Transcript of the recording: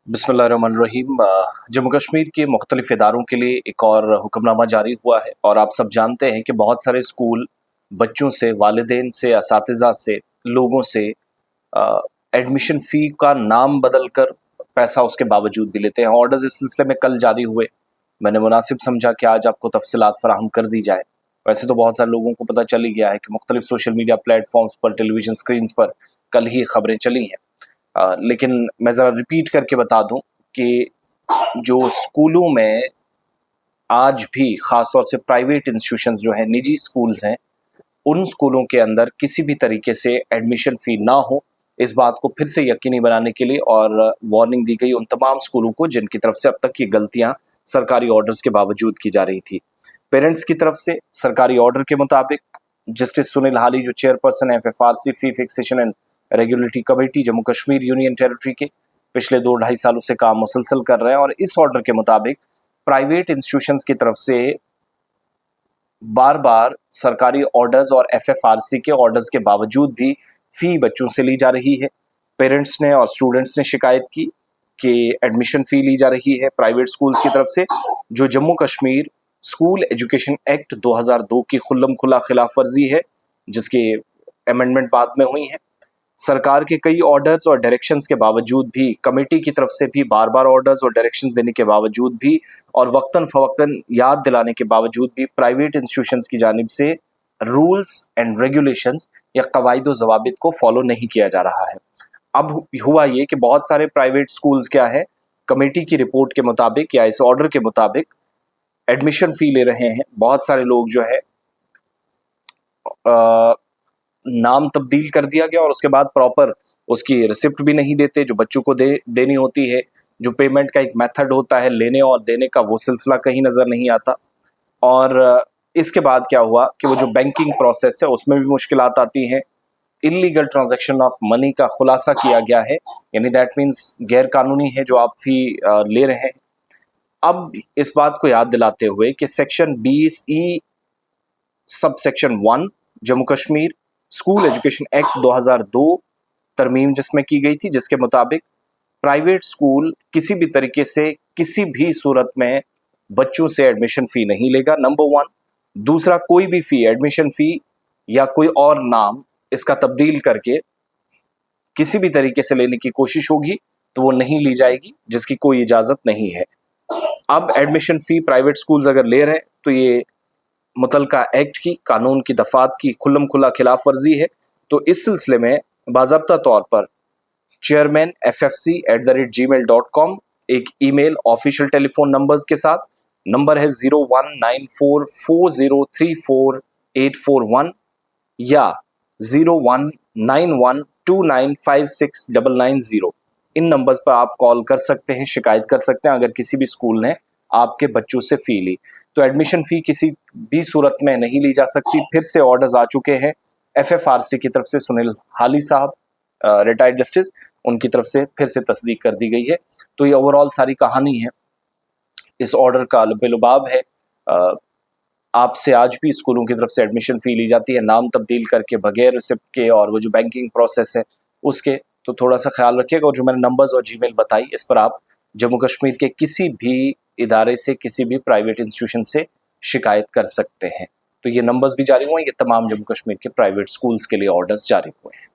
बिस्मिल्लाहिर्रहमानिर्रहीम। जम्मू कश्मीर के मुख्तलिफ इदारों के लिए एक और हुक्मनामा जारी हुआ है और आप सब जानते हैं कि बहुत सारे स्कूल बच्चों से, वालिदैन से, असातिज़ा से, लोगों से एडमिशन फ़ी का नाम बदल कर पैसा उसके बावजूद भी लेते हैं। ऑर्डर्स इस सिलसिले में कल जारी हुए। मैंने मुनासिब समझा कि आज आपको तफसीलात फराहम कर दी जाए। वैसे तो बहुत सारे लोगों को पता चल ही गया है कि मुख्तलिफ सोशल मीडिया प्लेटफॉर्म्स पर, टेलीविज़न स्क्रीन्स पर कल ही खबरें चली हैं। लेकिन मैं ज़रा रिपीट करके बता दूं कि जो स्कूलों में आज भी ख़ासतौर से प्राइवेट इंस्टीट्यूशंस जो हैं, निजी स्कूल्स हैं, उन स्कूलों के अंदर किसी भी तरीके से एडमिशन फ़ी ना हो, इस बात को फिर से यकीनी बनाने के लिए और वार्निंग दी गई उन तमाम स्कूलों को जिनकी तरफ से अब तक ये गलतियाँ सरकारी ऑर्डर्स के बावजूद की जा रही थी। पेरेंट्स की तरफ से सरकारी ऑर्डर के मुताबिक जस्टिस सुनील हाली जो चेयरपर्सन है FFRC fee fixation and regulatory committee Jammu Kashmir union territory के, पिछले 2-2.5 सालों से काम मुसलसल कर रहे हैं और इस ऑर्डर के मुताबिक प्राइवेट इंस्टीट्यूशंस की तरफ से बार बार सरकारी ऑर्डर्स और FFRC के ऑर्डर्स के बावजूद भी फी बच्चों से ली जा रही है। पेरेंट्स ने और स्टूडेंट्स ने शिकायत की कि एडमिशन फ़ी ली जा रही है प्राइवेट स्कूल्स की तरफ से, जो Jammu Kashmir school education act 2002 की खुल्लम खुला खिलाफ वर्जी है, जिसकी अमेंडमेंट बाद में हुई है। सरकार के कई ऑर्डर्स और डायरेक्शंस के बावजूद भी, कमेटी की तरफ से भी बार बार ऑर्डर्स और डायरेक्शंस देने के बावजूद भी और वक्तन फवक्तन याद दिलाने के बावजूद भी प्राइवेट इंस्टीट्यूशंस की जानिब से रूल्स एंड रेगुलेशंस या कवायद व ज़वाबित को फॉलो नहीं किया जा रहा है। अब हुआ ये कि बहुत सारे प्राइवेट स्कूल्स क्या है, कमेटी की रिपोर्ट के मुताबिक या इस ऑर्डर के मुताबिक एडमिशन फ़ी ले रहे हैं। बहुत सारे लोग जो है नाम तब्दील कर दिया गया और उसके बाद प्रॉपर उसकी रिसिप्ट भी नहीं देते जो बच्चों को देनी होती है। जो पेमेंट का एक मेथड होता है लेने और देने का, वो सिलसिला कहीं नज़र नहीं आता। और इसके बाद क्या हुआ कि वो जो बैंकिंग प्रोसेस है उसमें भी मुश्किलात आती हैं। इलीगल ट्रांजैक्शन ऑफ मनी का खुलासा किया गया है, यानी दैट मीन्स गैर कानूनी है जो आप फ़ी ले रहे हैं। अब इस बात को याद दिलाते हुए कि section 20E sub section 1 Jammu Kashmir school education act 2002 तरमीम जिसमें की गई थी, जिसके मुताबिक प्राइवेट स्कूल किसी भी तरीके से किसी भी सूरत में बच्चों से एडमिशन फ़ी नहीं लेगा, नंबर 1। दूसरा, कोई भी फ़ी, एडमिशन फ़ी या कोई और नाम इसका तब्दील करके किसी भी तरीके से लेने की कोशिश होगी तो वो नहीं ली जाएगी, जिसकी कोई इजाज़त नहीं है। अब एडमिशन फ़ी प्राइवेट स्कूल्स अगर ले रहे हैं तो ये मुतलका एक्ट की, कानून की दफ़ात की खुल्लम खुला खिलाफ वर्जी है। तो इस सिलसिले में बाज़ाब्ता तौर पर चेयरमैन FFC@gmail.com एक ईमेल ऑफिशियल टेलीफोन नंबर्स के साथ, नंबर है 019440344841 या 019129569990, इन नंबर्स पर आप कॉल कर सकते हैं, शिकायत कर सकते हैं अगर किसी भी स्कूल ने आपके बच्चों से फ़ी ली। तो एडमिशन फ़ी किसी भी सूरत में नहीं ली जा सकती। फिर से ऑर्डर्स आ चुके हैं FFRC की तरफ से, सुनील हाली साहब रिटायर्ड जस्टिस, उनकी तरफ से फिर से तस्दीक कर दी गई है। तो ये ओवरऑल सारी कहानी है, इस ऑर्डर का लुबाब है। आपसे आज भी स्कूलों की तरफ से एडमिशन फ़ी ली जाती है नाम तब्दील करके, बगैर रिसिप्ट के, और वो जो बैंकिंग प्रोसेस है उसके, तो थोड़ा सा ख्याल रखिएगा। और जो मैंने नंबर्स और जीमेल बताई, इस पर आप जम्मू कश्मीर के किसी भी इदारे से, किसी भी प्राइवेट इंस्टीट्यूशन से शिकायत कर सकते हैं। तो ये नंबर्स भी जारी हुए हैं, ये तमाम जम्मू कश्मीर के प्राइवेट स्कूल्स के लिए ऑर्डर्स जारी हुए हैं।